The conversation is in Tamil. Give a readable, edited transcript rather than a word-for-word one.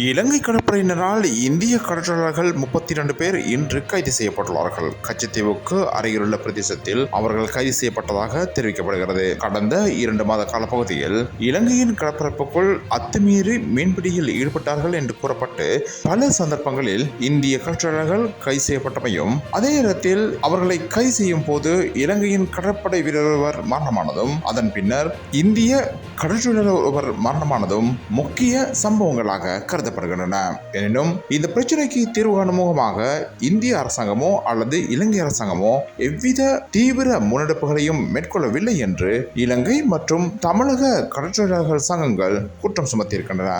இலங்கை கடற்படையினரால் இந்திய கடற்கொள்ளையர்கள் 32 பேர் இன்று கைது செய்யப்பட்டுள்ளார்கள். கச்சத்தீவுக்கு அருகிலுள்ள பிரதேசத்தில் அவர்கள் கைது செய்யப்பட்டதாக தெரிவிக்கப்படுகிறது. கடந்த 2 மாத காலப்பகுதியில் இலங்கையின் கடற்பரப்புக்குள் அத்துமீறி மீன்பிடியில் ஈடுபட்டார்கள் என்று கூறப்பட்டு பல சந்தர்ப்பங்களில் இந்திய கடற்கொள்ளையர்கள் கைது செய்யப்பட்டமையும், அதே நேரத்தில் அவர்களை கைது செய்யும் போது இலங்கையின் கடற்படை வீரர் ஒருவர் மரணமானதும், அதன் பின்னர் இந்திய கடற்கொள்ளையர் ஒருவர் மரணமானதும் முக்கிய சம்பவங்களாக கருதப்படுகின்றன. எனினும் இந்த பிரச்சனைக்கு தீர்வு காணும் முகமாக இந்திய அரசாங்கமோ அல்லது இலங்கை அரசாங்கமோ எவ்வித தீவிர முன்னெடுப்புகளையும் மேற்கொள்ளவில்லை என்று இலங்கை மற்றும் தமிழக கடற்கொள்ளையர்கள் சங்கங்கள் குற்றம் சுமத்தியிருக்கின்றன.